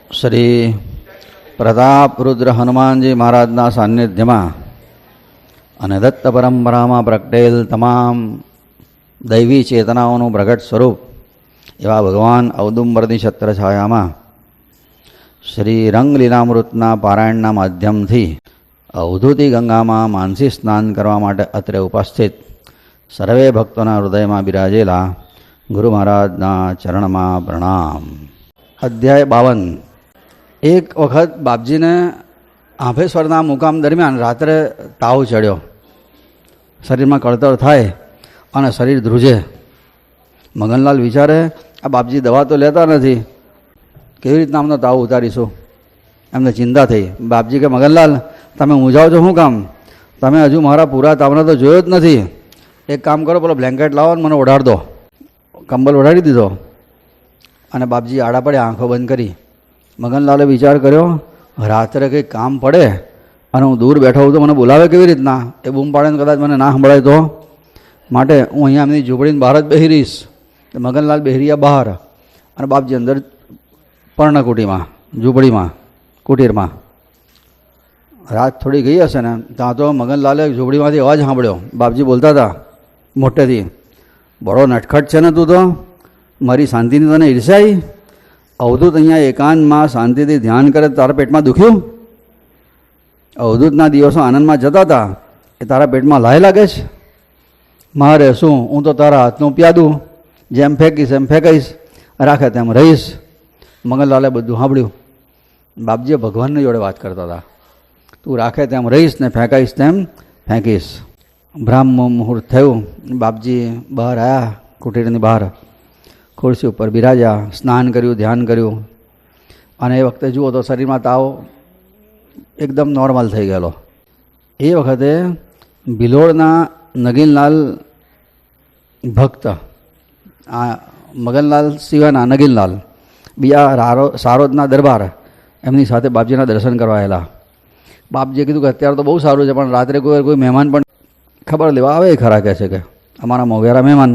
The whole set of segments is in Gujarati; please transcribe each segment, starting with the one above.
શ્રી પ્રતાપ રુદ્ર હનુમાનજી મહારાજના સાનિધ્યમાં અને દત્ત પરંપરામાં પ્રગટેલ તમામ દૈવી ચેતનાઓનું પ્રગટ સ્વરૂપ એવા ભગવાન ઔદુંબરની છત્રછાયામાં શ્રી રંગલીલામૃતના પારાયણના માધ્યમથી અવધૂતિ ગંગામાં માનસી સ્નાન કરવા માટે અત્રે ઉપસ્થિત સર્વે ભક્તોના હૃદયમાં બિરાજેલા ગુરુ મહારાજના ચરણમાં પ્રણામ. અધ્યાય 52. એક વખત બાપજીને આંભેશ્વરના મુકામ દરમિયાન રાત્રે તાવ ચડ્યો, શરીરમાં કળતર થાય અને શરીર ધ્રુજે. મગનલાલ વિચારે, આ બાપજી દવા તો લેતા નથી, કેવી રીતના અમને તાવ ઉતારીશું? એમને ચિંતા થઈ. બાપજી કે, મગનલાલ તમે મૂંઝાવ છો શું કામ? તમે હજુ મારા પૂરા તાવને તો જોયો જ નથી. એક કામ કરો, પેલો બ્લેન્કેટ લાવો ને મને ઓઢાડ દો. કંબલ ઓઢાડી દીધો અને બાપજી આડા પડે, આંખો બંધ કરી. મગનલાલે વિચાર કર્યો, રાત્રે કંઈક કામ પડે અને હું દૂર બેઠો હોઉં તો મને બોલાવે કેવી રીતના? એ બૂમ પાડે ને કદાચ મને ના સંભળાય તો? માટે હું અહીંયા એમની ઝૂંપડીની બહાર જ બેસી રહીશ. મગનલાલ બેસી રહ્યા બહાર અને બાપજી અંદર પર્ણકુટીમાં, ઝૂંપડીમાં, કુટીરમાં. રાત થોડી ગઈ હશે ને, ત્યાં તો મગનલાલે ઝૂંપડીમાંથી અવાજ સાંભળ્યો. બાપજી બોલતા હતા મોટેથી, બડો નટખટ છે ને તું તો, મારી શાંતિની તને ઈર્ષાઈ? અવધૂત અહીંયા એકાંતમાં શાંતિથી ધ્યાન કરે તારા પેટમાં દુખ્યું? અવધૂતના દિવસો આનંદમાં જતા હતા, એ તારા પેટમાં લાય લાગે છે? મારે શું, હું તો તારા હાથનું પ્યાદું, જેમ ફેંકીશ એમ ફેંકીશ, રાખે તેમ રહીશ. મગનલાલે બધું સાંભળ્યું. બાપજીએ ભગવાનની જોડે વાત કરતા હતા, તું રાખે તેમ રહીશ ને ફેંકાઈશ તેમ ફેંકીશ. બ્રાહ્મ મુહૂર્ત થયું. બાપજી બહાર આવ્યા, કુટીરની બહાર ખુરશી ઉપર બિરાજ્યા, સ્નાન કર્યું, ધ્યાન કર્યું. અને એ વખતે જુઓ તો શરીરમાં તાવ એકદમ નોર્મલ થઈ ગયેલો. એ વખતે ભિલોડના નગીનલાલ ભક્ત, આ મગનલાલ સિવાયના નગીનલાલ, બીજા સારોદના દરબાર, એમની સાથે બાપજીના દર્શન કરવા આવેલા. બાપજીએ કીધું કે અત્યારે તો બહુ સારું છે, પણ રાત્રે કોઈ મહેમાન પણ ખબર લેવા આવે ખરા, કહે છે કે અમારા મોઘેરા મહેમાન.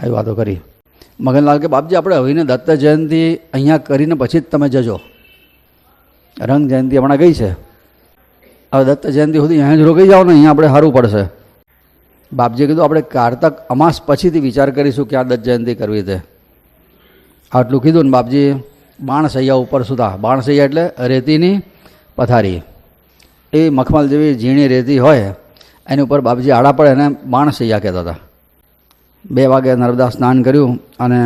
આવી વાતો કરી. મગનલાલ કે, બાપજી આપણે હવીને દત્ત જયંતિ અહીંયા કરીને પછી જ તમે જજો. રંગ જયંતિ હમણાં ગઈ છે, હવે દત્ત જયંતિ સુધી અહીંયા જ રોકાઈ જાઓ ને, અહીંયા આપણે સારું પડશે. બાપજીએ કીધું આપણે કારતક અમાસ પછીથી વિચાર કરીશું કે આ દત્ત જયંતિ કરવી તે. આટલું કીધું ને બાપજી બાણસૈયા ઉપર સુતા. બાણસૈયા એટલે રેતીની પથારી, એ મખમલ જેવી ઝીણી રેતી હોય એની ઉપર બાપજી આડા પડે એને બાણસૈયા કહેતા હતા. 2 વાગે નર્મદા સ્નાન કર્યું અને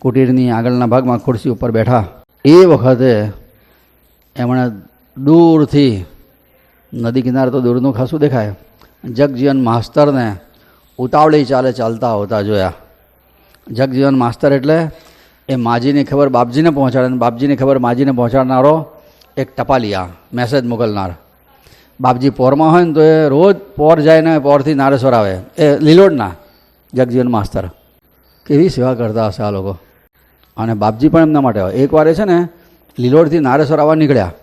કુટીરની આગળના ભાગમાં ખુરશી ઉપર બેઠા. એ વખતે એમણે દૂરથી, નદી કિનારે તો દૂરનું ખાસું દેખાય, જગજીવન માસ્તરને ઉતાવળી ચાલે ચાલતા હોતા જોયા. જગજીવન માસ્તર એટલે એ માજીની ખબર બાપજીને પહોંચાડે અને બાપજીની ખબર માજીને પહોંચાડનારો એક ટપાલિયા, મેસેજ મોકલનાર. બાપજી પોરમાં હોય ને તો એ રોજ પોર જાય ને પોરથી નારેશ્વર આવે. એ લીલોડના જગજીવન માસ્તર. કેવી સેવા કરતા હશે આ લોકો. અને બાપજી પણ એમના માટે હોય. એકવાર એ છે ને લીલોડથી નારેશ્વર આવવા નીકળ્યા,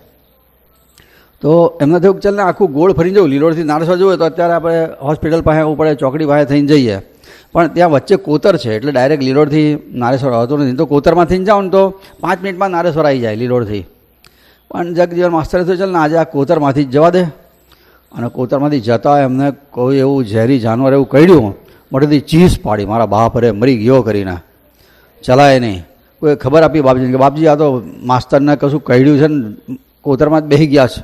તો એમને થયું ચાલ ને આખું ગોળ ફરી જવું. લીલોડથી નારેશ્વર જવું તો અત્યારે આપણે હોસ્પિટલ પાસે આવવું પડે, ચોકડી પાસે થઈને જઈએ, પણ ત્યાં વચ્ચે કોતર છે એટલે ડાયરેક્ટ લીલોડથી નારેશ્વર આવતું નથી. તો કોતરમાં થઈને જાઓ ને તો 5 મિનિટમાં નારેશ્વર આવી જાય લીલોડથી. પણ જગજીવન માસ્તરે થયું ચાલ ને આજે આ કોતરમાંથી જ જવા દે. અને કોતરમાંથી જતા એમને કોઈ એવું ઝેરી જાનવર એવું કરડ્યું, મોટેથી ચીસ પાડી, મારા બાપ અરે મરી ગયો કરીને. ચલાય નહીં. કોઈ ખબર આપી બાપજીને કે બાપજી આ તો માસ્તરને કશું કરડ્યું છે ને કોતરમાં જ બેસી ગયા છે,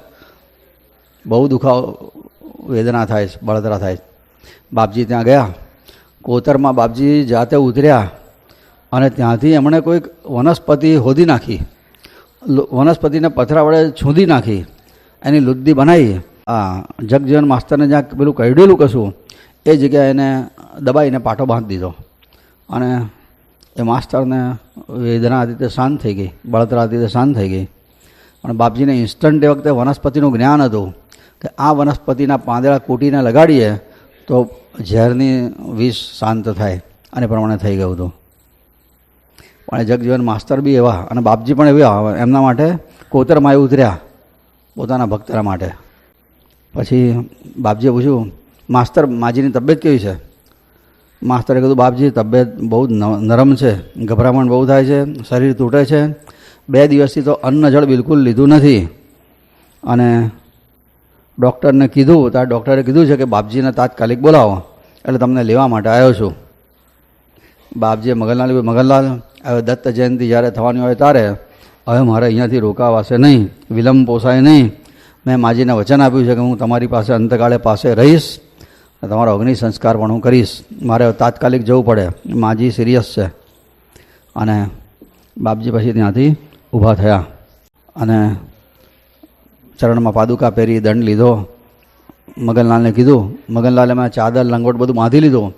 બહુ દુખાવ વેદના થાય છે, બળતરા થાય છે. બાપજી ત્યાં ગયા. કોતરમાં બાપજી જાતે ઉતર્યા અને ત્યાંથી એમણે કોઈક વનસ્પતિ હોદી નાખી, વનસ્પતિને પથરા વડે છૂંદી નાખી, એની લુદ્દી બનાવી. આ જગજીવન માસ્તરને જ્યાં પેલું કરડેલું કશું એ જગ્યાએ એને દબાઈને પાટો બાંધી દીધો અને એ માસ્તરને વેદના હતી તે શાંત થઈ ગઈ, બળતરા હતી તે શાંત થઈ ગઈ. પણ બાપજીને ઇન્સ્ટન્ટ એ વખતે વનસ્પતિનું જ્ઞાન હતું કે આ વનસ્પતિના પાંદડા કૂટીને લગાડીએ તો ઝેરની વિષ શાંત થાય, અને પ્રમાણે થઈ ગયું હતું. પણ જગજીવન માસ્તર બી એવા અને બાપજી પણ એવા, એમના માટે કોતરમાં ઉતર્યા પોતાના ભક્તરા માટે. પછી બાપજીએ પૂછ્યું, માસ્તર માજીની તબિયત કેવી છે? માસ્તરે કીધું, બાપજી તબિયત બહુ નરમ છે, ગભરામણ બહુ થાય છે, શરીર તૂટે છે 2 દિવસથી તો અન્ન જળ બિલકુલ લીધું નથી. અને ડૉક્ટરને કીધું ત્યારે ડૉક્ટરે કીધું છે કે બાપજીને તાત્કાલિક બોલાવો, એટલે તમને લેવા માટે આવ્યો છું. બાપજીએ મગનલાલ હવે દત્ત જયંતિ જ્યારે થવાની હોય ત્યારે હવે મારે અહીંયાથી રોકાવાશે નહીં, વિલંબ પોસાય નહીં. મેં માજીને વચન આપ્યું છે કે હું તમારી પાસે અંતકાળે પાસે રહીશ, તમારો અગ્નિ સંસ્કાર પણ હું કરીશ. મારે તાત્કાલિક જવું પડે, માજી સિરિયસ છે. અને બાપજી પછી ત્યાંથી ઊભા થયા અને ચરણમાં પાદુકા પહેરી દંડ લીધો. મગનલાલને કીધું. મગનલાલે મેં ચાદર લંગોટ બધું બાંધી લીધું.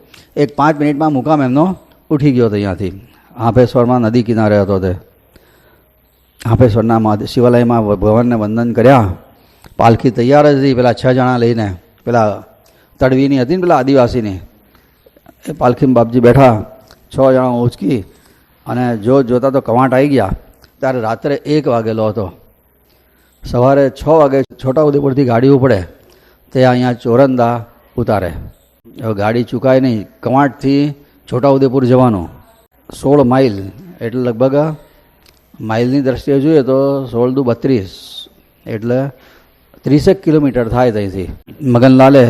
એક 5 મિનિટમાં મુકામ એમનો ઉઠી ગયો હતો અહીંયાથી. હાંફેશ્વરમાં નદી કિનારે હતો તે. હાંફેશ્વરના શિવાલયમાં ભગવાનને વંદન કર્યા. પાલખી તૈયાર જ હતી પેલા 6 જણા લઈને, પેલા તડવીની હતી ને પેલા આદિવાસીની, એ પાલખીમાં બાપજી બેઠા. 6 જણા ઉંચકી અને જોતા તો કવાંટ આવી ગયા. ત્યારે રાત્રે 1 વાગેલો હતો. સવારે 6 વાગે છોટાઉદેપુરથી ગાડી ઉપડે તે અહીંયા ચોરંદા ઉતારે. હવે ગાડી ચૂકાય નહીં. કવાંટથી છોટાઉદેપુર જવાનું 16 માઇલ, એટલે લગભગ માઇલની દ્રષ્ટિએ જોઈએ તો 16 દુ 32, એટલે 30 કિલોમીટર થાય ત્યાંથી. મગનલાલે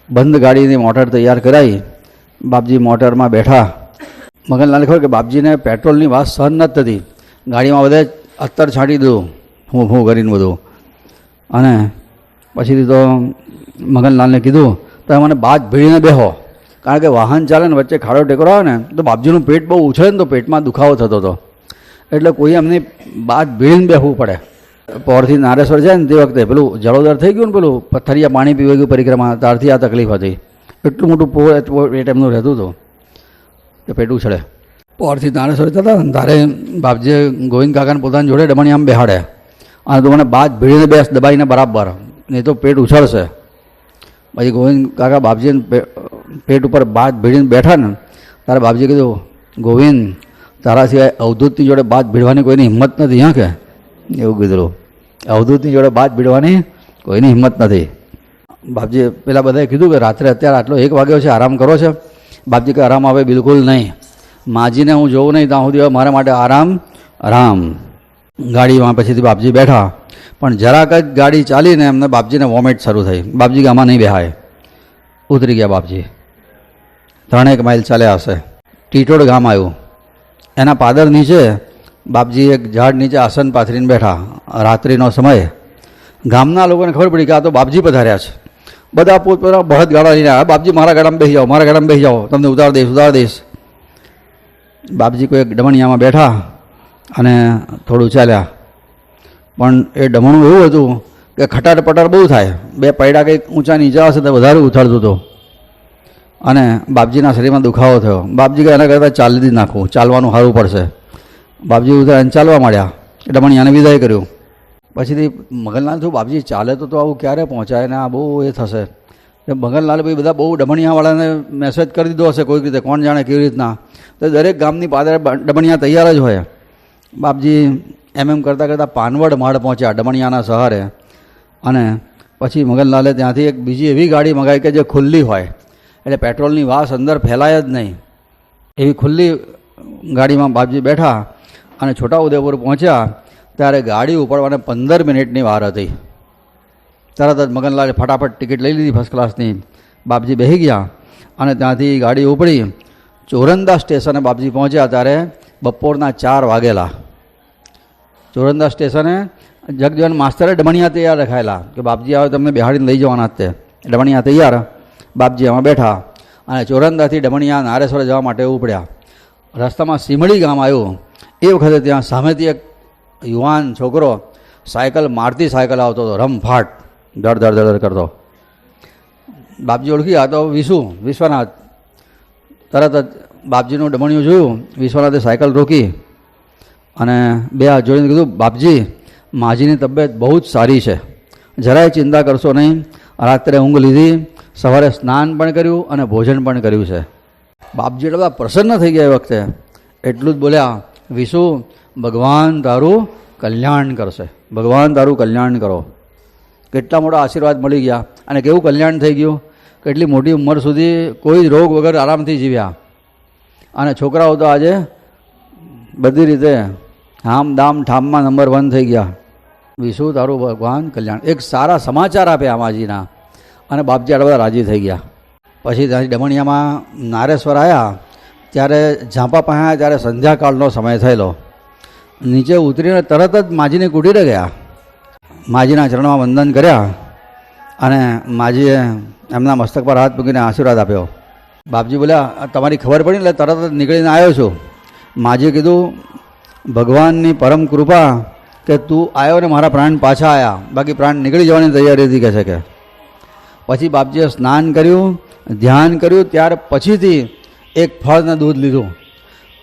બંધ ગાડીની મોટર તૈયાર કરાવી. બાપજી મોટરમાં બેઠા. મગનલાલે ખબર કે બાપજીને પેટ્રોલની વાત સહન નથી થતી. ગાડીમાં બધે અત્તર છાંટી દીધું, હું કરીને બધું. અને પછીથી તો મગનલાલને કીધું તમે મને બાજ ભીડીને બેહો, કારણ કે વાહન ચાલે ને વચ્ચે ખાડો ટેકરો આવે ને તો બાપજીનું પેટ બહુ ઉછળે ને તો પેટમાં દુખાવો થતો હતો, એટલે કોઈ એમની બાજ ભીડીને બેહવું પડે. પોરથી નારેશ્વર જાય ને તે વખતે પેલું જળોદર થઈ ગયું ને, પેલું પથ્થરિયા પાણી પીવાઈ ગયું પરિક્રમા, ત્યારથી આ તકલીફ હતી. એટલું મોટું પેટ એમનું રહેતું હતું કે પેટ ઉછળે. પોરથી નારેશ્વર જતા ને તારે બાપજીએ ગોવિંદ કાકાને પોતાની જોડે ડમણી આમ બેહાડે અને તું મને બાજ ભીડીને બેસ દબાઈને બરાબર, નહીં તો પેટ ઉછળશે. પછી ગોવિંદ કાકા બાપજીને પેટ ઉપર બાજ ભીડીને બેઠા ને તારે બાપજીએ કીધું ગોવિંદ તારા સિવાય અવધૂતની જોડે બાજ ભીડવાની કોઈની હિંમત નથી. હા કે એવું કીધું, અવધૂતની જોડે બાજ ભીડવાની કોઈની હિંમત નથી. બાપજીએ પેલા બધાએ કીધું કે રાત્રે અત્યારે આટલો 1 વાગ્યો છે, આરામ કરો છે. બાપજી કે આરામ આવે બિલકુલ નહીં, માજીને હું જોઉં નહીં ત્યાં સુધી મારા માટે આરામ. ગાડીમાં પછીથી બાપજી બેઠા, પણ જરાક જ ગાડી ચાલીને એમને બાપજીને વોમિટ શરૂ થઈ. બાપજી કે આમાં નહીં બેહાય. ઉતરી ગયા બાપજી. 3 માઇલ ચાલ્યા હશે. ટીટોડ ગામ આવ્યું. એના પાદર નીચે બાપજી એક ઝાડ નીચે આસન પાથરીને બેઠા. રાત્રિનો સમય. ગામના લોકોને ખબર પડી કે આ તો બાપજી પધાર્યા છે. બધા પોતપોતાના બળદ ગાડા લઈને આવ્યા. બાપજી મારા ગાડામાં બેસી જાઓ, મારા ગાડામાં બેસી જાઓ, તમને ઉતાર દઈશ. બાપજી કોઈ એક ડમણિયામાં બેઠા અને થોડું ચાલ્યા. પણ એ ડમણું એવું હતું કે ખટાર પટાર બહુ થાય. 2 પૈડા કંઈક ઊંચા નીચા હશે તો વધારે ઉથાળતું હતું. અને બાપજીના શરીરમાં દુખાવો થયો. બાપજી કે એના કરતાં ચાલી નાખવું, ચાલવાનું સારું પડશે. બાપજી ઉતર્યા ચાલવા માંડ્યા. ડમણિયાને વિદાય કર્યું. પછીથી મગનલાલ થયું બાપજી ચાલે તો આવું ક્યારે પહોંચાય ને આ બહુ એ થશે. મગનલાલે ભાઈ બધા બહુ ડમણિયાવાળાને મેસેજ કરી દીધો હશે કોઈક રીતે, કોણ જાણે કેવી રીતના. તો દરેક ગામની પાદરે ડમણિયા તૈયાર જ હોય. બાપજી એમ કરતાં પાનવડ માળ પહોંચ્યા ડમણિયાના સહારે. અને પછી મગનલાલે ત્યાંથી એક બીજી એવી ગાડી મંગાવી કે જે ખુલ્લી હોય, એટલે પેટ્રોલની વાસ અંદર ફેલાય જ નહીં. એવી ખુલ્લી ગાડીમાં બાપજી બેઠા અને છોટાઉદેપુર પહોંચ્યા. ત્યારે ગાડી ઉપાડવાને 15 મિનિટની વાર હતી. તરત જ મગનલાલે ફટાફટ ટિકિટ લઈ લીધી ફર્સ્ટ ક્લાસની. બાપજી બેસી ગયા અને ત્યાંથી ગાડી ઉપડી. ચોરંદા સ્ટેશને બાપજી પહોંચ્યા ત્યારે બપોરના 4 વાગેલા. ચોરંદા સ્ટેશને જગજીવન માસ્તરે ડમણિયા તૈયાર રખાયેલા કે બાપજી આવે તમને બેહાડીને લઈ જવાના જ તે. ડમણિયા તૈયાર. બાપજી એમાં બેઠા અને ચોરંદાથી ડમણિયા નારેશ્વર જવા માટે ઉપડ્યા. રસ્તામાં સીમડી ગામ આવ્યું. એ વખતે ત્યાં સામેથી એક યુવાન છોકરો મારતી સાયકલ આવતો હતો, રમફાટ ધડ કરતો. બાપજી ઓળખી આ તો વિશ્વનાથ. તરત જ બાપજીનું ડમણિયું જોયું. વિશ્વનાથે સાયકલ રોકી અને 2 હાથ જોડીને કીધું બાપજી માજીની તબિયત બહુ જ સારી છે, જરાય ચિંતા કરશો નહીં. રાત્રે ઊંઘ લીધી, સવારે સ્નાન પણ કર્યું અને ભોજન પણ કર્યું છે. બાપજી એટલા બધા પ્રસન્ન થઈ ગયા એ વખતે. એટલું જ બોલ્યા વિશુ ભગવાન તારું કલ્યાણ કરશે, ભગવાન તારું કલ્યાણ કરો. કેટલા મોટા આશીર્વાદ મળી ગયા અને કેવું કલ્યાણ થઈ ગયું. કેટલી મોટી ઉંમર સુધી કોઈ જ રોગ વગર આરામથી જીવ્યા. અને છોકરાઓ તો આજે બધી રીતે હામ દામ ઠામમાં નંબર 1 થઈ ગયા. વિશુ તારું ભગવાન કલ્યાણ. એક સારા સમાચાર આપ્યા માજીના અને બાપજી આટલા બધા રાજી થઈ ગયા. પછી ત્યાંથી ડમણિયામાં નારેશ્વર આવ્યા ત્યારે ઝાંપા પાસે ત્યારે સંધ્યાકાળનો સમય થયેલો. નીચે ઉતરીને તરત જ માજીની કુટીરે ગયા. માજીના ચરણમાં વંદન કર્યા અને માજીએ એમના મસ્તક પર હાથ મૂકીને આશીર્વાદ આપ્યો. બાપજી બોલ્યા તમારી ખબર પડી એટલે તરત જ નીકળીને આવ્યો છું. માજીએ કીધું ભગવાનની પરમ કૃપા કે તું આવ્યો ને મારા પ્રાણ પાછા આવ્યા, બાકી પ્રાણ નીકળી જવાની તૈયારી હતી કહે છે કે. પછી બાપજીએ સ્નાન કર્યું, ધ્યાન કર્યું, ત્યાર પછીથી એક ફળ ને દૂધ લીધું.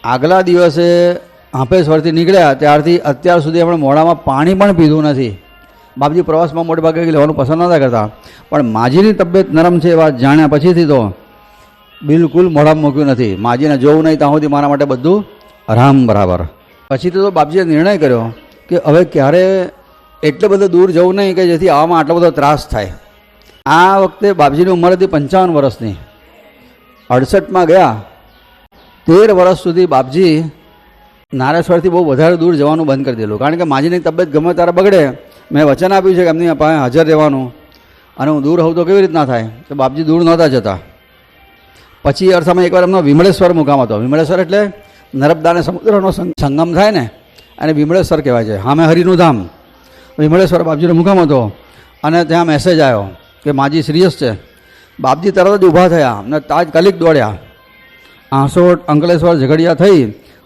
આગલા દિવસે આંપેશ્વરથી નીકળ્યા ત્યારથી અત્યાર સુધી આપણે મોઢામાં પાણી પણ પીધું નથી. બાપજી પ્રવાસમાં મોટે ભાગે લેવાનું પસંદ નહોતા કરતા, પણ માજીની તબિયત નરમ છે એ વાત જાણ્યા પછીથી તો બિલકુલ મોઢામાં મૂક્યું નથી. માજીને જોવું નહીં ત્યાં સુધી મારા માટે બધું આરામ બરાબર. પછીથી તો બાપજીએ નિર્ણય કર્યો કે હવે ક્યારે એટલે બધું દૂર જવું નહીં કે જેથી આવવામાં આટલો બધો ત્રાસ થાય. આ વખતે બાપજીની ઉંમર હતી 55 વર્ષની. 68માં ગયા. 13 વર્ષ સુધી બાપજી નારેશ્વરથી બહુ વધારે દૂર જવાનું બંધ કરી દીધું, કારણ કે માજીની તબિયત ગમે ત્યારે બગડે. મેં વચન આપ્યું છે કે એમની પાસે હાજર રહેવાનું, અને હું દૂર હોઉં તો કેવી રીતના થાય, તો બાપજી દૂર નહોતા જતા. પછી અરસામાં એકવાર એમનો વિમળેશ્વર મુકામ હતો. વિમળેશ્વર એટલે નર્મદા અને સમુદ્રનો સંગમ થાય ને, અને વિમળેશ્વર કહેવાય છે. હામે હરિનું ધામ વિમળેશ્વર બાપજીનો મુકામ હતો. અને ત્યાં મેસેજ આવ્યો કે માજી સિરિયસ છે. બાપજી તરત જ ઊભા થયા અને તાત્કાલિક દોડ્યા. આંસોટ અંકલેશ્વર ઝઘડિયા થઈ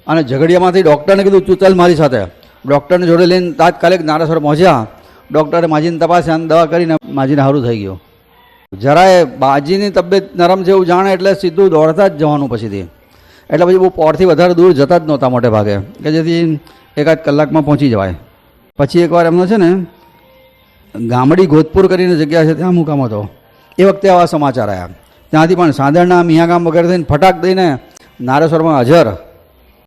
અને ઝઘડિયામાંથી ડૉક્ટરને કીધું તું ચાલ મારી સાથે. ડૉક્ટરને જોડે લઈને તાત્કાલિક નારેશ્વર પહોંચ્યા. ડૉક્ટરે માજીને તપાસ્યા અને દવા કરીને માજીને સારું થઈ ગયું. જરાય બાજીની તબિયત નરમ છે એવું જાણે એટલે સીધું દોડતા જ જવાનું પછીથી. એટલે પછી બહુ પોરથી વધારે દૂર જતા જ નહોતા મોટે ભાગે, કે જેથી એકાદ કલાકમાં પહોંચી જવાય. પછી એકવાર એમનો છે ને ગામડી ગોધપુર કરીને જગ્યા છે ત્યાં મુકામ હતો. એ વખતે આવા સમાચાર આવ્યા. ત્યાંથી પણ સાંદરના મિયાગામ વગેરે થઈને ફટાક દઈને નારેશ્વરમાં હાજર.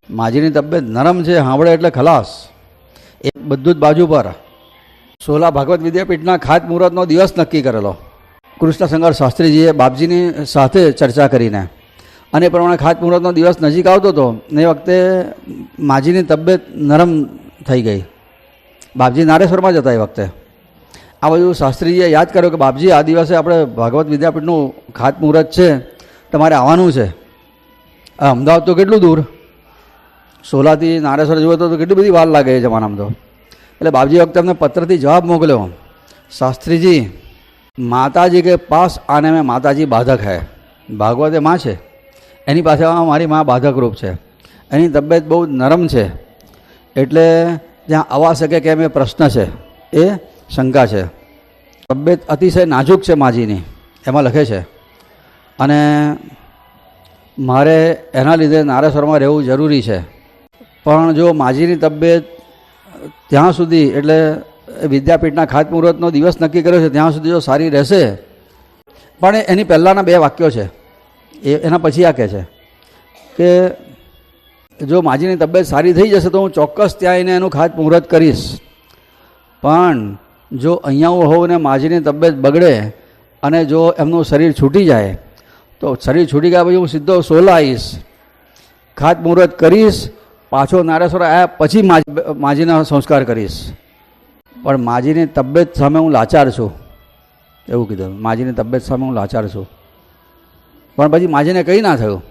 માજીની તબિયત નરમ છે, સાંભળે એટલે ખલાસ. એ બધું જ બાજુ પર સોલા ભાગવત વિદ્યાપીઠના ખાતમુહૂર્તનો દિવસ નક્કી કરેલો. કૃષ્ણશંકર શાસ્ત્રીજીએ બાપજીની સાથે ચર્ચા કરીને, અને એ પ્રમાણે ખાતમુહૂર્તનો દિવસ નજીક આવતો હતો ને એ વખતે માજીની તબિયત નરમ થઈ ગઈ. બાપજી નારેશ્વરમાં જ હતા એ વખતે. આ બધું શાસ્ત્રીજીએ યાદ કર્યો કે બાપજી આ દિવસે આપણે ભાગવત વિદ્યાપીઠનું ખાતમુહૂર્ત છે, તમારે આવવાનું છે. અમદાવાદ તો કેટલું દૂર, સોલાથી નારેશ્વર જુઓ તો કેટલી બધી વાર લાગે એ જમાનામાં તો. એટલે બાપજી વખતે અમને પત્રથી જવાબ મોકલ્યો, શાસ્ત્રીજી માતાજી કે પાસ આને મેં માતાજી બાધક હૈ. ભાગવત એ માં છે, એની પાસે મારી માં બાધક રૂપ છે. એની તબિયત બહુ નરમ છે, એટલે જ્યાં આવવા શકે કેમ એ પ્રશ્ન છે, એ શંકા છે. તબિયત અતિશય નાજુક છે માજીની, એમાં લખે છે. અને મારે એના લીધે નારેશ્વરમાં રહેવું જરૂરી છે. પણ જો માજીની તબિયત ત્યાં સુધી, એટલે વિદ્યાપીઠના ખાતમુહૂર્તનો દિવસ નક્કી કર્યો છે ત્યાં સુધી જો સારી રહેશે. પણ એની પહેલાંના 2 વાક્યો છે, એના પછી આ કહે છે કે જો માજીની તબિયત સારી થઈ જશે તો હું ચોક્કસ ત્યાં આવીને એનું ખાતમુહૂર્ત કરીશ. પણ જો અહીંયા હું હોઉં ને માજીની તબિયત બગડે અને જો એમનું શરીર છૂટી જાય તો શરીર છૂટી ગયા પછી હું સીધો સોલા આવીશ, ખાતમુહૂર્ત કરીશ, પાછો નારેશ્વર આવ્યા પછી માજીના સંસ્કાર કરીશ. પણ માજીની તબિયત સામે હું લાચાર છું, એવું કીધું. માજીની તબિયત સામે હું લાચાર છું. પણ પછી માજીને કંઈ ના થયું,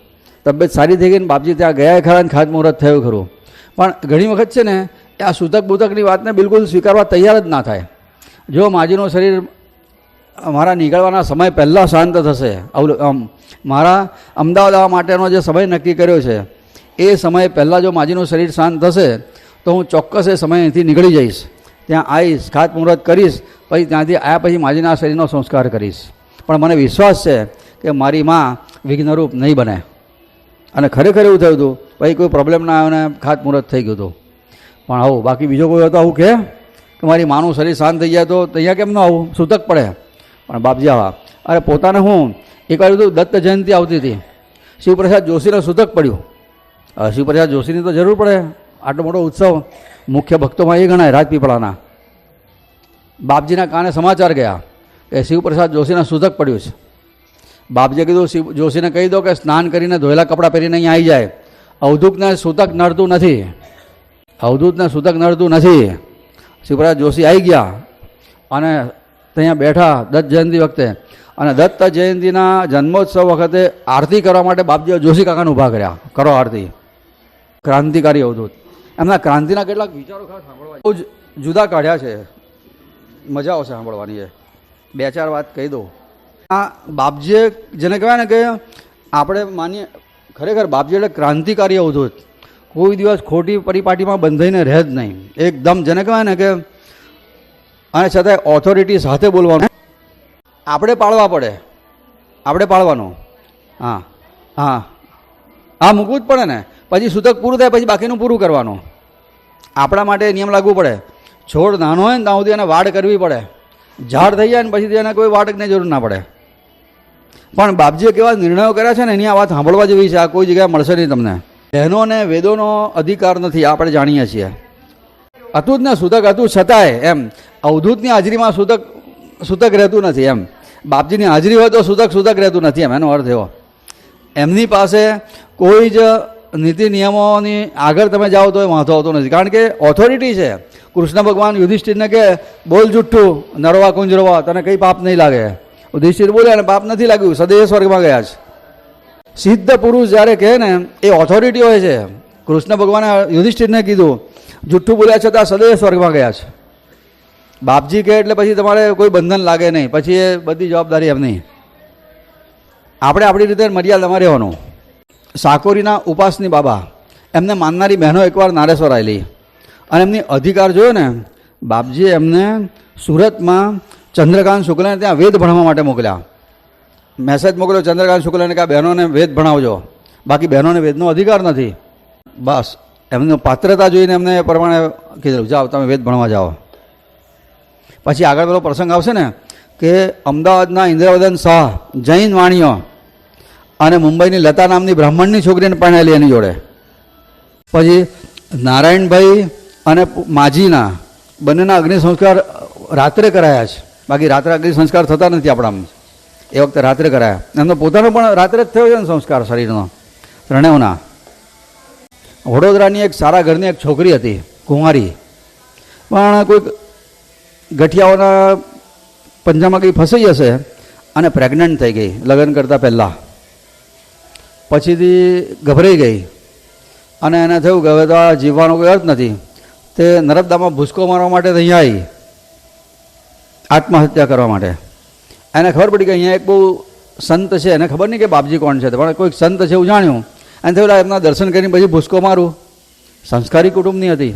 તબિયત સારી થઈ ગઈ ને બાપજી ત્યાં ગયા ખરા ને ખાતમુહૂર્ત થયું ખરું. પણ ઘણી વખત છે ને એ આ સૂતક બૂતકની વાતને બિલકુલ સ્વીકારવા તૈયાર જ ના થાય. જો માજીનું શરીર મારા નીકળવાના સમય પહેલાં શાંત થશે, મારા અમદાવાદ આવવા માટેનો જે સમય નક્કી કર્યો છે એ સમય પહેલાં જો માજીનું શરીર શાંત થશે તો હું ચોક્કસ એ સમય અહીંથી નીકળી જઈશ, ત્યાં આવીશ, ખાતમુહૂર્ત કરીશ, પછી ત્યાંથી આવ્યા પછી માજીના શરીરનો સંસ્કાર કરીશ. પણ મને વિશ્વાસ છે કે મારી માં વિઘ્નરૂપ નહીં બને. અને ખરેખર એવું થયું હતું, પછી કોઈ પ્રોબ્લેમ ના આવ્યો ને ખાતમુહૂર્ત થઈ ગયું હતું. પણ આવું બાકી બીજો કોઈ હતો આવું કે મારી માનું શરીર શાંત થઈ જાય તો અહીંયા કેમ ન આવું, સૂતક પડે. પણ બાપજી આવા. અરે પોતાને હું એકવાર બધું દત્ત જયંતિ આવતી હતી, શિવપ્રસાદ જોશીને સૂતક પડ્યું. શિવપ્રસાદ જોશીની તો જરૂર પડે, આટલો મોટો ઉત્સવ, મુખ્ય ભક્તોમાં એ ગણાય રાજપીપળાના. બાપજીના કાને સમાચાર ગયા કે શિવપ્રસાદ જોશીને સૂતક પડ્યું છે. બાપજીએ કીધું શિવ જોશીને કહી દો કે સ્નાન કરીને ધોયેલા કપડાં પહેરીને અહીંયા આવી જાય, અવધૂકને સૂતક નડતું નથી. અવધૂતને સૂતક નડતું નથી. શિવરાજ જોશી આવી ગયા અને ત્યાં બેઠા દત્ત જયંતિ વખતે, અને દત્ત જયંતિના જન્મોત્સવ વખતે આરતી કરવા માટે બાપજીએ જોશી કાકાને ઊભા કર્યા, કરો આરતી. ક્રાંતિકારી અવધૂત, એમના ક્રાંતિના કેટલાક વિચારો ખાસ સાંભળવા બહુ જ જુદા કાઢ્યા છે, મજા આવશે સાંભળવાની. છે 2-4 વાત કહી દઉં. આ બાપજીએ જેને કહેવાય ને કે આપણે માનીએ ખરેખર બાપજી એટલે ક્રાંતિકારી અવધૂત. કોઈ દિવસ ખોટી પરિપાટીમાં બંધાઈને રહે જ નહીં, એકદમ જેને કહેવાય ને કે, અને છતાંય ઓથોરિટી સાથે બોલવાનું. આપણે પાળવા પડે, આપણે પાળવાનું. હા હા હા, મૂકવું જ પડે ને. પછી સૂતક પૂરું થાય પછી બાકીનું પૂરું કરવાનું. આપણા માટે નિયમ લાગવું પડે. છોડ નાનો હોય ને ત્યાં સુધી એને વાડ કરવી પડે. ઝાડ થઈ જાય ને પછી એને કોઈ વાડકની જરૂર ના પડે. પણ બાપજીએ કેવા નિર્ણયો કર્યા છે ને એની આ વાત સાંભળવા જેવી છે. આ કોઈ જગ્યાએ મળશે નહીં તમને. બહેનોને વેદોનો અધિકાર નથી, આપણે જાણીએ છીએ. હતું જ ને સૂતક હતું, છતાંય એમ અવધૂતની હાજરીમાં સૂતક રહેતું નથી. એમ બાપજીની હાજરી હોય તો સૂતક રહેતું નથી. એમ એનો અર્થ એવો. એમની પાસે કોઈ જ નીતિ નિયમોની આગળ તમે જાઓ તો એ વાંધો આવતો નથી, કારણ કે ઓથોરિટી છે. કૃષ્ણ ભગવાન યુધિષ્ઠિરને કે બોલ જુઠ્ઠું નરવા કુંજરવા, તને કંઈ પાપ નહીં લાગે. યુધિષ્ઠિર બોલ્યા અને પાપ નથી લાગ્યું, સદૈવ સ્વર્ગમાં ગયા છે. સિદ્ધ પુરુષ જ્યારે કહે ને એ ઓથોરિટી હોય છે. કૃષ્ણ ભગવાને યુધિષ્ઠિરને કીધું, જુઠ્ઠું બોલ્યા છતાં સદૈવ સ્વર્ગમાં ગયા છે. બાપજી કહે એટલે પછી તમારે કોઈ બંધન લાગે નહીં, પછી એ બધી જવાબદારી એમની. આપણે આપણી રીતે મર્યાદામાં રહેવાનું. સાકોરીના ઉપાસની બાબા, એમને માનનારી બહેનો એકવાર નારેશ્વર આવેલી અને એમની અધિકાર જોયો ને, બાપજીએ એમને સુરતમાં ચંદ્રકાંત શુક્લને ત્યાં વેદ ભણવા માટે મોકલ્યા. મેસેજ મોકલ્યો ચંદ્રકાંત શુક્લને કે આ બહેનોને વેદ ભણાવજો, બાકી બહેનોને વેદનો અધિકાર નથી. બસ એમની પાત્રતા જોઈને એમને એ પ્રમાણે કીધું, જાઓ તમે વેદ ભણવા જાઓ. પછી આગળ પેલો પ્રસંગ આવશે ને કે અમદાવાદના ઇન્દ્રવદન શાહ જૈન વાણીઓ અને મુંબઈની લતા નામની બ્રાહ્મણની છોકરીને પરણેલી એની જોડે. પછી નારાયણભાઈ અને માજીના બંનેના અગ્નિ સંસ્કાર રાત્રે કરાયા છે, બાકી રાત્રે અગ્નિ સંસ્કાર થતા નથી આપણામાં. એ વખતે રાત્રે કરાયા. એમનો પોતાનો પણ રાત્રે જ થયો છે ને સંસ્કાર શરીરનો, ત્રણેવના. વડોદરાની એક સારા ઘરની એક છોકરી હતી, કુંવારી, પણ કોઈક ગઠિયાઓના પંજામાં કંઈ ફસાઈ હશે અને પ્રેગ્નન્ટ થઈ ગઈ લગ્ન કરતાં પહેલાં. પછીથી ગભરાઈ ગઈ અને એને થયું કે હવે તો આ જીવવાનો કોઈ અર્થ નથી. તે નર્મદામાં ભૂસકો મારવા માટે અહીંયા આવી, આત્મહત્યા કરવા માટે. એને ખબર પડી કે અહીંયા એક બહુ સંત છે, એને ખબર નહીં કે બાપજી કોણ છે, પણ કોઈક સંત છે એવું જાણ્યું. એને થયું એમના દર્શન કરીને પછી ભૂસકો મારું. સંસ્કારી કુટુંબની હતી,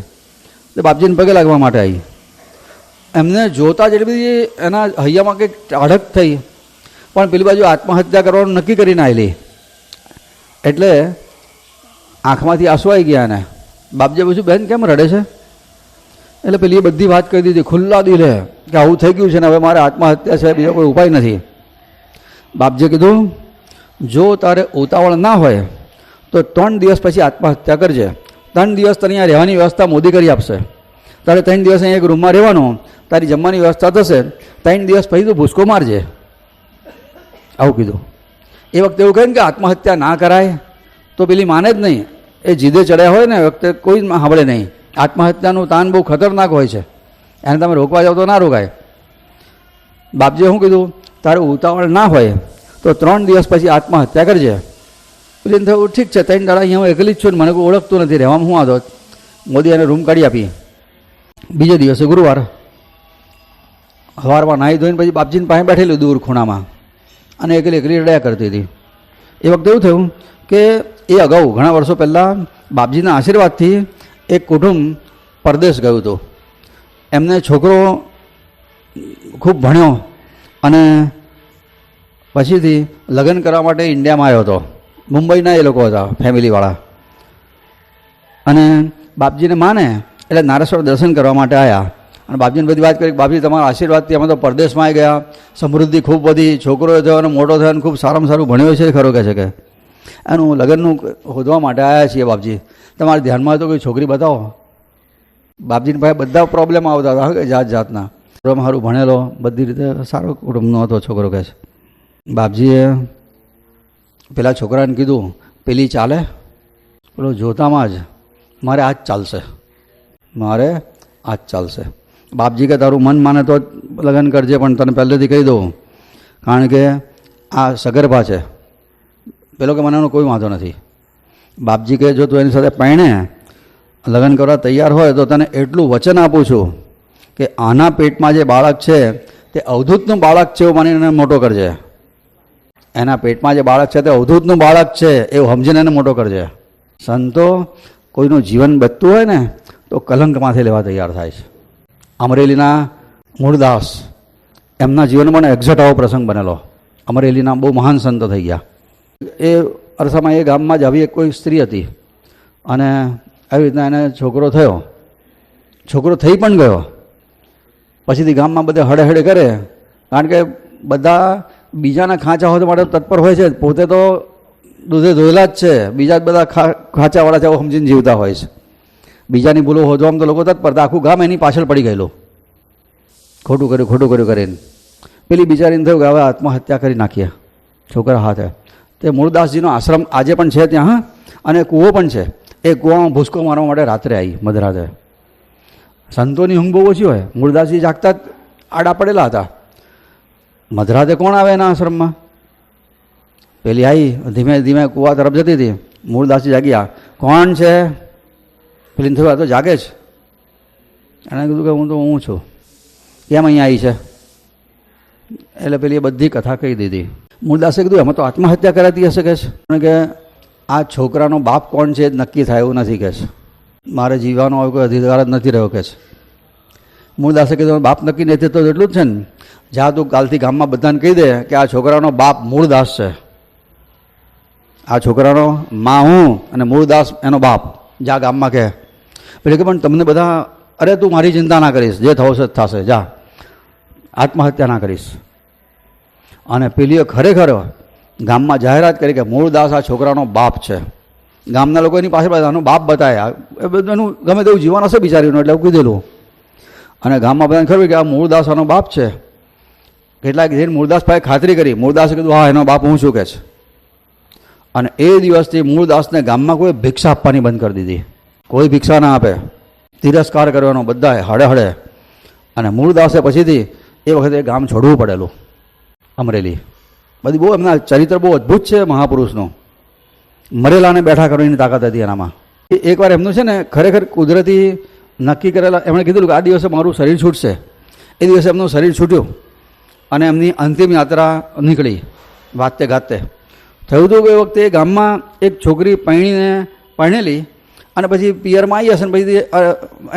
તો બાપજીને પગે લાગવા માટે આવી. એમને જોતા જ એટલી બધી એના હૈયામાં કંઈક અડક થઈ, પણ પેલી બાજુ આત્મહત્યા કરવાનું નક્કી કરીને આવેલી. એટલે આંખમાંથી આંસુ આવી ગયા એને. બાપજીએ પૂછ્યું, બેન કેમ રડે છે? એટલે પેલી એ બધી વાત કહી દીધી ખુલ્લા દિલે કે આવું થઈ ગયું છે ને હવે મારે આત્મહત્યા છે, બીજો કોઈ ઉપાય નથી. બાપજીએ કીધું, જો તારે ઉતાવળ ના હોય તો 3 દિવસ પછી આત્મહત્યા કરજે. 3 દિવસ તને અહીંયા રહેવાની વ્યવસ્થા મોદી કરી આપશે. તારે 3 દિવસ અહીંયા એક રૂમમાં રહેવાનું, તારી જમવાની વ્યવસ્થા થશે. 3 દિવસ પછી તું ભૂસકો મારજે, આવું કીધું. એ વખતે એવું કહે ને કે આત્મહત્યા ના કરાય, તો પેલી માને જ નહીં. એ જીદે ચડ્યા હોય ને વખતે કોઈ જ સાંભળે નહીં. આત્મહત્યાનું તાન બહુ ખતરનાક હોય છે, એને તમે રોકવા જાઓ તો ના રોકાય. બાપજીએ શું કીધું, તારે ઉતાવળ ના હોય તો 3 દિવસ પછી આત્મહત્યા કરજે. પેલી થયું ઠીક છે, 3 દાડા અહીંયા હું એકલી જ છું ને મને કોઈ ઓળખતું નથી, રહેવામાં શું આદત. મોદી એને રૂમ કાઢી આપી. બીજે દિવસે ગુરુવાર સવારમાં નાહી ધોઈને પછી બાપજીની પાસે બેઠેલું દૂર ખૂણામાં અને એકલી રડ્યા કરતી હતી. એ વખતે એવું થયું કે એ અગાઉ ઘણા વર્ષો પહેલાં બાપજીના આશીર્વાદથી એક કુટુંબ પરદેશ ગયું હતું. એમને છોકરો ખૂબ ભણ્યો અને પછીથી લગ્ન કરવા માટે ઇન્ડિયામાં આવ્યો હતો. મુંબઈના એ લોકો હતા ફેમિલીવાળા. અને બાપજીને માને એટલે નારેશ્વર દર્શન કરવા માટે આવ્યા. અને બાપજીને બધી વાત કરી, બાપજી તમારા આશીર્વાદથી અમે તો પરદેશમાં આવી ગયા, સમૃદ્ધિ ખૂબ વધી, છોકરો થયો અને મોટો થયો અને ખૂબ સારામાં સારું ભણ્યો છે ખરો કહે છે કે એનું લગ્નનું શોધવા માટે આવ્યા છીએ બાપજી, તમારા ધ્યાનમાં તો કોઈ છોકરી બતાવો. બાપજીની પાસે બધા પ્રોબ્લેમ આવતા હતા કે જાત જાતના. સારું ભણેલો, બધી રીતે સારો કુટુંબનો હતો છોકરો કહે છે. બાપજીએ પેલા છોકરાને કીધું, પેલી ચાલે? પેલો જોતામાં જ મારે આ જ ચાલશે. મારે આ જ ચાલશે. બાપજી કે તારું મન માને તો લગ્ન કરજે, પણ તને પહેલેથી કહી દઉં, કારણ કે આ સગર્ભા છે. પેલો કે મને એનો કોઈ વાંધો નથી. બાપજી કે જો તું એની સાથે પરણે લગ્ન કરવા તૈયાર હોય તો તને એટલું વચન આપું છું કે આના પેટમાં જે બાળક છે તે અવધૂતનું બાળક છે એવું માનીને એને મોટો કરજે. એના પેટમાં જે બાળક છે તે અવધૂતનું બાળક છે એવું સમજીને એને મોટો કરજે. સંતો કોઈનું જીવન બચતું હોય ને તો કલંકમાંથી લેવા તૈયાર થાય છે. અમરેલીના મૂળદાસ, એમના જીવનમાં એક્ઝેક્ટ આવો પ્રસંગ બનેલો. અમરેલીના બહુ મહાન સંતો થઈ ગયા. એ અરસામાં એ ગામમાં જ આવી એક કોઈ સ્ત્રી હતી અને આવી રીતના એને છોકરો થયો. છોકરો થઈ પણ ગયો. પછીથી ગામમાં બધા હળે કરે, કારણ કે બધા બીજાના ખાંચા હોય માટે તત્પર હોય છે, પોતે તો દૂધે ધોયેલા જ છે, બીજા જ બધા ખાંચાવાળા છે એવું સમજીને જીવતા હોય છે. બીજાની ભૂલો હોદવામાં તો લોકો તત્પર, આખું ગામ એની પાછળ પડી ગયેલું. ખોટું કર્યું કરીને પેલી બિચારીને થયું કે હવે આત્મહત્યા કરી નાખીએ છોકરા હાથે. તે મૂળદાસજીનો આશ્રમ આજે પણ છે ત્યાં, અને કૂવો પણ છે. એ કૂવામાં ભૂસકો મારવા માટે રાત્રે આવી મધરાતે. સંતોની ઊંઘ બહુ ઓછી હોય. મૂળદાસજી જાગતા જ આડા પડેલા હતા. મધરાતે કોણ આવે એના આશ્રમમાં? પેલી આવી ધીમે ધીમે કૂવા તરફ જતી હતી. મૂળદાસજી જાગ્યા, કોણ છે? પેલીને થયું આ તો જાગે જ. એણે કીધું કે હું તો હું છું, કેમ અહીંયા આવી છે? એટલે પેલી એ બધી કથા કહી દીધી. મૂળદાસે કીધું એમાં તો આત્મહત્યા કરાતી હશે કે છે, કારણ કે આ છોકરાનો બાપ કોણ છે એ નક્કી થાય એવું નથી કે છે. મારે જીવવાનો કોઈ અધિકાર જ નથી રહ્યો કે છે. મૂળદાસે કીધું બાપ નક્કી નથી તો એટલું જ છે ને, જા તું કાલથી ગામમાં બધાને કહી દે કે આ છોકરાનો બાપ મૂળદાસ છે. આ છોકરાનો મા હું અને મૂળદાસ એનો બાપ. જા ગામમાં કહે. પેલે કે પણ તમને બધા, અરે તું મારી ચિંતા ના કરીશ, જે થશે થશે, જા, આત્મહત્યા ના કરીશ. અને પેલીએ ખરેખર ગામમાં જાહેરાત કરી કે મૂળદાસ આ છોકરાનો બાપ છે. ગામના લોકો એની પાસે આનો બાપ બતાવ્યા. એ બધાનું ગમે તેવું જીવન હશે બિચારીનું, એટલે એવું કીધેલું. અને ગામમાં બધાને ખબર કે આ મૂળદાસ આનો બાપ છે. કેટલાક જઈને મૂળદાસ પાસે ખાતરી કરી. મૂળદાસે કીધું હા એનો બાપ હું શું કહે છે. અને એ દિવસથી મૂળદાસને ગામમાં કોઈ ભિક્ષા આપવાની બંધ કરી દીધી. કોઈ ભિક્ષા ના આપે, તિરસ્કાર કરવાનો બધાએ હળે. અને મૂળદાસે પછીથી એ વખતે ગામ છોડવું પડેલું, અમરેલી. બધી બહુ એમના ચરિત્ર બહુ અદ્ભુત છે મહાપુરુષનું. મરેલાને બેઠા કરવાની તાકાત હતી એનામાં. એકવાર એમનું છે ને ખરેખર કુદરતી નક્કી કરેલા, એમણે કીધું કે આ દિવસે મારું શરીર છૂટશે. એ દિવસે એમનું શરીર છૂટ્યું અને એમની અંતિમ યાત્રા નીકળી વાતે ગાતે. થયું હતું કે એ વખતે ગામમાં એક છોકરી પરણેલી અને પછી પિયરમાં આવી હશે ને પછી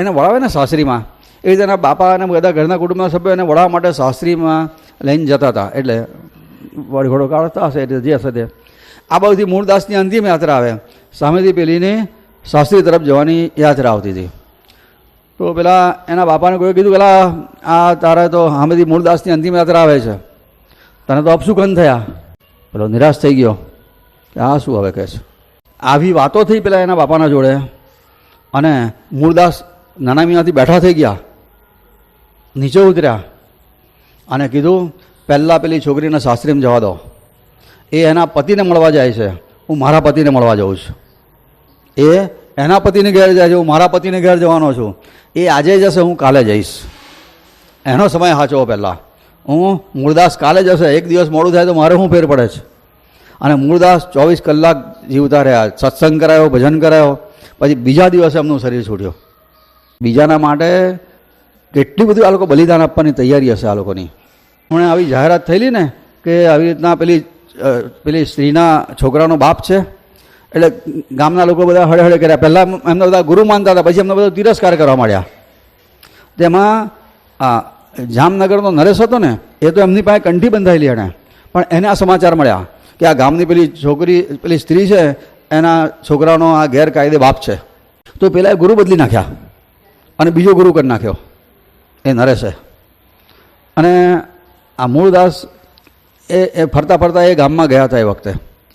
એને વળાવે ને સાસરીમાં, એ રીતે એના બાપા અને બધા ઘરના કુટુંબના સભ્યો એને વળાવવા માટે સાસરીમાં લઈને જતા હતા. એટલે વળઘોડો કાઢતા હશે એટલે જે હશે તે. આ બાજુથી મૂળદાસની અંતિમ યાત્રા આવે, સામેથી પેલીની સાસરી તરફ જવાની યાત્રા આવતી હતી. તો પેલા એના બાપાને કોઈ કીધું પેલા આ તારા તો સામેથી મૂળદાસની અંતિમ યાત્રા આવે છે, તને તો અપશુકન થયા. પેલો નિરાશ થઈ ગયો કે આ શું હવે કહે છે. આવી વાતો થઈ પેલા એના બાપાના જોડે. અને મૂળદાસ નાના મીયાથી બેઠા થઈ ગયા, નીચે ઉતર્યા અને કીધું પહેલાં પેલી છોકરીને સાસરીમાં જવા દો. એ એના પતિને મળવા જાય છે, હું મારા પતિને મળવા જાઉં છું. એ એના પતિને ઘેર જાય છે, હું મારા પતિને ઘેર જવાનો છું. એ આજે જશે, હું કાલે જઈશ. એનો સમય સાચવો પહેલાં. હું મૂળદાસ કાલે જશે, એક દિવસ મોડું થાય તો મારે શું ફેર પડે છે. અને મૂળદાસ 24 કલાક જીવતા રહ્યા, સત્સંગ કરાયો, ભજન કરાયો. પછી બીજા દિવસે એમનું શરીર છૂટ્યું. બીજાના માટે કેટલી બધી આ લોકો બલિદાન આપવાની તૈયારી હશે આ લોકોની. હમણાં આવી જાહેરાત થયેલી ને કે આવી રીતના પેલી સ્ત્રીના છોકરાનો બાપ છે, એટલે ગામના લોકો બધા હળે કર્યા. પહેલાં એમને બધા ગુરુ માનતા હતા, પછી એમને બધો તિરસ્કાર કરવા માંડ્યા. તેમાં જામનગરનો નરેશ હતો ને, એ તો એમની પાસે કંઠી બંધાયેલી એણે, પણ એને આ સમાચાર મળ્યા કે આ ગામની પેલી સ્ત્રી છે, એના છોકરાનો આ ગેરકાયદે બાપ છે. તો પેલા ગુરુ બદલી નાખ્યા અને બીજો ગુરુ કરી નાખ્યો એ નરેશે. અને આ મૂળદાસ એ ફરતા એ ગામમાં ગયા હતા એ વખતે,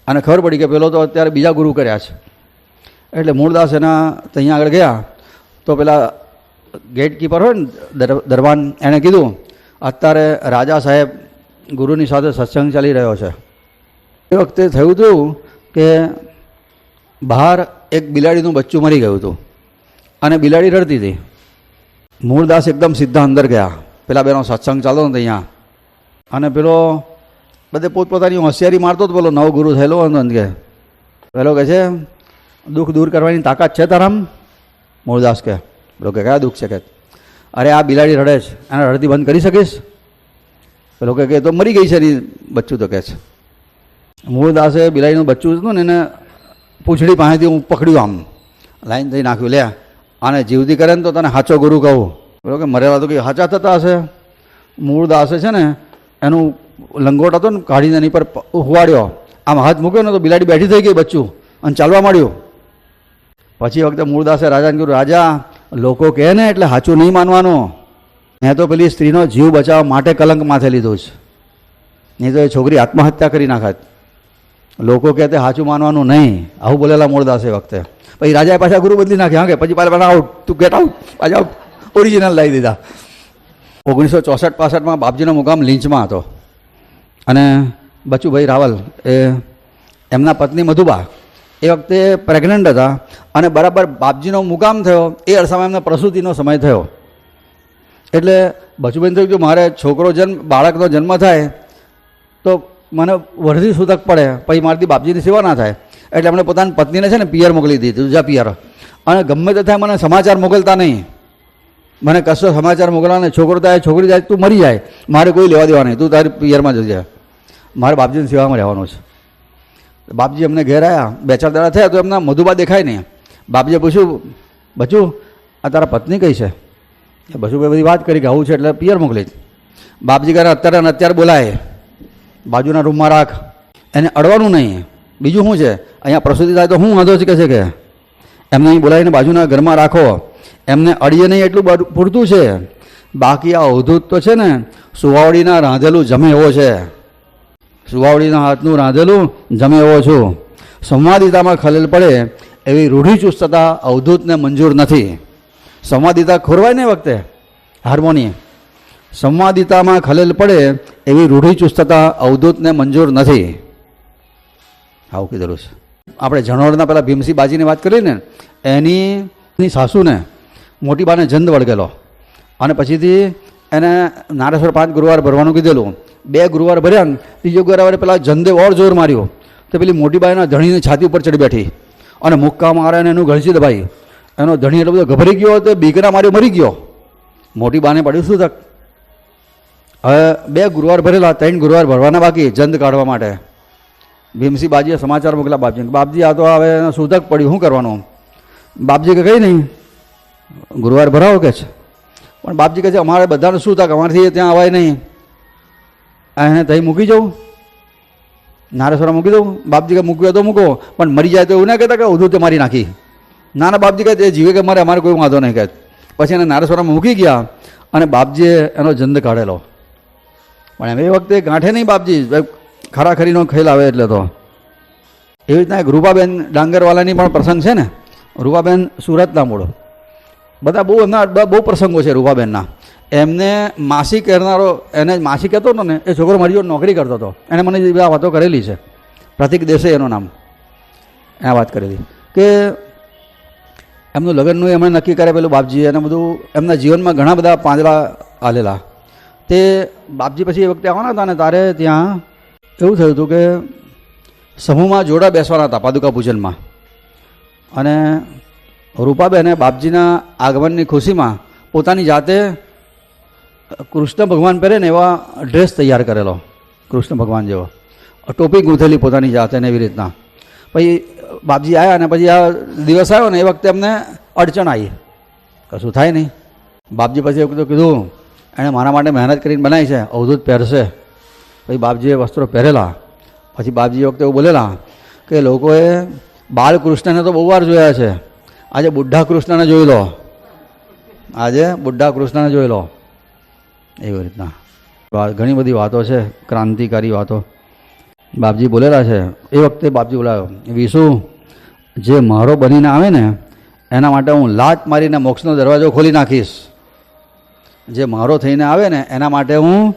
અને ખબર પડી કે પેલો તો અત્યારે બીજા ગુરુ કર્યા છે. એટલે મૂળદાસ એના ત્યાં આગળ ગયા તો પેલા ગેટકીપર હોય ને દરબાન, એણે કીધું અત્યારે રાજા સાહેબ ગુરુની સાથે સત્સંગ ચાલી રહ્યો છે. એ વખતે થયું હતું કે બહાર એક બિલાડીનું બચ્ચું મરી ગયું હતું અને બિલાડી રડતી હતી. મૂળદાસ એકદમ સીધા અંદર ગયા. પેલા બેનો સત્સંગ ચાલતો ને અહીંયા, અને પેલો બધે પોતપોતાની હોશિયારી મારતો હતો. પેલો નવો ગુરુ થયેલો હતો કે પેલો કહે છે, દુઃખ દૂર કરવાની તાકાત છે તારામ? મૂળદાસ કહે. પેલો કે કયા દુઃખ છે? કે અરે આ બિલાડી રડે છે, એને રડતી બંધ કરી શકીશ? પેલો કે તો મરી ગઈ છે એની બચ્ચું. તો કહે છે, મૂળદાસે બિલાડીનું બચ્ચું હતું ને એને પૂંછડી પાસેથી હું પકડ્યું, આમ લાઈન થઈ નાખ્યું, લે આને જીવતી કરે ને તો તને સાચો ગુરુ કહું. પેલો કે મરેલા તો કંઈ સાચા થતા હશે. મૂળદાસે છે ને એનું લંગોટ હતો ને કાઢીને એની પર ઉહવાડ્યો, આમ હાથ મૂક્યો ને તો બિલાડી બેઠી થઈ ગઈ બચ્ચું, અને ચાલવા માંડ્યું. પછી વખતે મૂળદાસે રાજાને કહ્યું, રાજા લોકો કહે ને એટલે સાચું નહીં માનવાનું. મેં તો પેલી સ્ત્રીનો જીવ બચાવવા માટે કલંક માથે લીધું છે, નહીં તો એ છોકરી આત્મહત્યા કરી નાખત. લોકો કહે તે સાચું માનવાનું નહીં. આવું બોલેલા મૂળદાસ એ વખતે. પછી રાજાએ પાછા ગુરુ બદલી નાખ્યા. હા કે પછી પાછા આઉટ, તું ગેટ આઉટ, પાછા ઓરિજિનલ લાવી દીધા. 1964-65માં બાપજીનો મુકામ લીંચમાં હતો, અને બચુભાઈ રાવલ એ એમના પત્ની મધુબા એ વખતે પ્રેગ્નન્ટ હતા, અને બરાબર બાપજીનો મુકામ થયો એ અરસામાં એમનો પ્રસૂતિનો સમય થયો. એટલે બચુભાઈને થયું કે મારે છોકરો બાળકનો જન્મ થાય તો મને વરધી સૂતક પડે, પછી મારાથી બાપજીની સેવા ના થાય. એટલે એમણે પોતાની પત્નીને છે ને પિયર મોકલી દીધી, દૂજા પિયર. અને ગમે તે થાય મને સમાચાર મોકલતા નહીં, મને કશો સમાચાર મોકલવા નહીં. છોકરો થાય, છોકરી થાય, તું મરી જાય, મારે કોઈ લેવા દેવા નહીં, તું તારી પિયરમાં જજે, મારે બાપજીની સેવામાં રહેવાનું છે. બાપજી અમને ઘેર આવ્યા, 2-4 દાડા થયા તો એમના મધુબા દેખાય નહીં. બાપજીએ પૂછ્યું, બચુ આ તારા પત્ની કઈ છે? એ બચુભાઈ બધી વાત કરી કે આવું છે એટલે પિયર મોકલી. બાપજી કહે અત્યારે ને અત્યારે બોલાય, બાજુના રૂમમાં રાખ, એને અડવાનું નહીં. બીજું શું છે, અહીંયા પ્રસૂતિ થાય તો હું વાંધો છે કે એમને અહીં બોલાવીને બાજુના ઘરમાં રાખો, એમને અડીએ નહીં એટલું પૂરતું છે. બાકી આ અવધૂત તો છે ને સુવાવડીના રાંધેલું જમે એવો છે, સુવાવડીના હાથનું રાંધેલું જમે એવો છું. સંવાદિતામાં ખલેલ પડે એવી રૂઢિચુસ્તતા અવધૂતને મંજૂર નથી. સંવાદિતા ખોરવાય ને વખતે હાર્મોની, સંવાદિતામાં ખલેલ પડે એવી રૂઢિચુસ્તતા અવધૂતને મંજૂર નથી. આવું કીધેલું છે. આપણે જણોરના પેલા ભીમસિંહ બાજીની વાત કરી ને, એની સાસુને મોટી બાને જંદ વળગેલો, અને પછીથી એને નારેશ્વર 5 ગુરુવાર ભરવાનું કીધેલું. 2 ગુરુવાર ભર્યા ને ત્રીજો ગુરુવારે પેલા જંદે ઓર જોર માર્યો તો પેલી મોટી બાઈના ધણીની છાતી ઉપર ચડી બેઠી અને મુક્કા મારે અને એનું ગળસી દબાઈ. એનો ધણી એટલો બધો ગભરાઈ ગયો તો બીકરા માર્યો મરી ગયો. મોટી બાને પડ્યું શું તક. હવે 2 ગુરુવાર ભરેલા, 3 ગુરુવાર ભરવાના બાકી જંદ કાઢવા માટે. ભીમસિંહ બાજીએ સમાચાર મોકલ્યા બાપજીને, બાપજી આ તો હવે સુતક પડ્યું, શું કરવાનું? બાપજી કે કંઈ નહીં, ગુરુવાર ભરાવો કે છે. પણ બાપજી કહે છે અમારે બધાને શું તક, અમારાથી ત્યાં અવાય નહીં, એને ત્યાં મૂકી જવું, નારેશ્વરમાં મૂકી દઉં? બાપજી કે મૂક્યો તો મૂકો, પણ મરી જાય તો એવું ના કહેતા કે ઉધું તે મારી નાખી. ના ના બાપજી કહે એ જીવે કે મારે, અમારે કોઈ વાંધો નહીં કહે. પછી એને નારેશ્વરમાં મૂકી ગયા અને બાપજીએ એનો જંદ કાઢેલો. પણ એ વખતે ગાંઠે નહીં બાપજી, ખરાખરીનો ખેલ આવે એટલે. તો એવી રીતના એક રૂપાબેન ડાંગરવાલાની પણ પ્રસંગ છે ને. રૂપાબેન સુરતના મૂળ, બધા બહુ એમના બહુ પ્રસંગો છે રૂપાબેનના. એમને માસી કહેનારો, એને માસી કહેતો હતો ને, એ છોકરો મારી જોડે નોકરી કરતો હતો. એણે મને આ વાતો કરેલી છે. પ્રતિક દેસાઈ એનું નામ, આ વાત કરેલી કે એમનું લગ્નનું એમણે નક્કી કરે પેલું બાપજી, અને બધું એમના જીવનમાં ઘણા બધા પાંદડા આલેલા. તે બાપજી પછી એ વખતે આવવાના હતા ને તારે ત્યાં એવું થયું હતું કે સમૂહમાં જોડા બેસવાના હતા પાદુકા પૂજનમાં, અને રૂપાબેને બાપજીના આગમનની ખુશીમાં પોતાની જાતે કૃષ્ણ ભગવાન પહેરે ને એવા ડ્રેસ તૈયાર કરેલો, કૃષ્ણ ભગવાન જેવો, ટોપી ગૂંથેલી પોતાની જાતે ને એવી રીતના. પછી બાપજી આવ્યા અને પછી આ દિવસ આવ્યો ને એ વખતે એમને અડચણ આવી, કશું થાય નહીં. બાપજી પછી એવું કીધું એણે મારા માટે મહેનત કરીને બનાવી છે, અવધૂત પહેરશે. પછી બાપજીએ વસ્ત્રો પહેરેલા. પછી બાપજી વખતે એવું બોલેલા કે લોકોએ બાલકૃષ્ણને તો બહુ વાર જોયા છે, આજે બુઢ્ઢા કૃષ્ણને જોઈ લો, આજે બુઢ્ઢા કૃષ્ણને જોઈ લો. એવી રીતના ઘણી બધી વાતો છે, ક્રાંતિકારી વાતો બાપજી બોલેલા છે. એ વખતે બાપજી બોલાયો, વિશુ જે મારો બનીને આવે ને એના માટે હું લાત મારીને મોક્ષનો દરવાજો ખોલી નાખીશ. જે મારો થઈને આવે ને એના માટે હું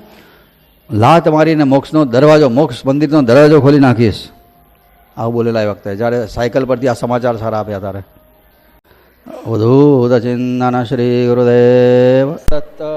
લાત મારીને મોક્ષનો દરવાજો, મોક્ષ મંદિરનો દરવાજો ખોલી નાખીશ. આવું બોલેલા એ વખતે, જ્યારે સાયકલ પરથી આ સમાચાર સારા આપ્યા ત્યારે. અવધૂત ચિંતન શ્રી ગુરુદેવ દત્ત.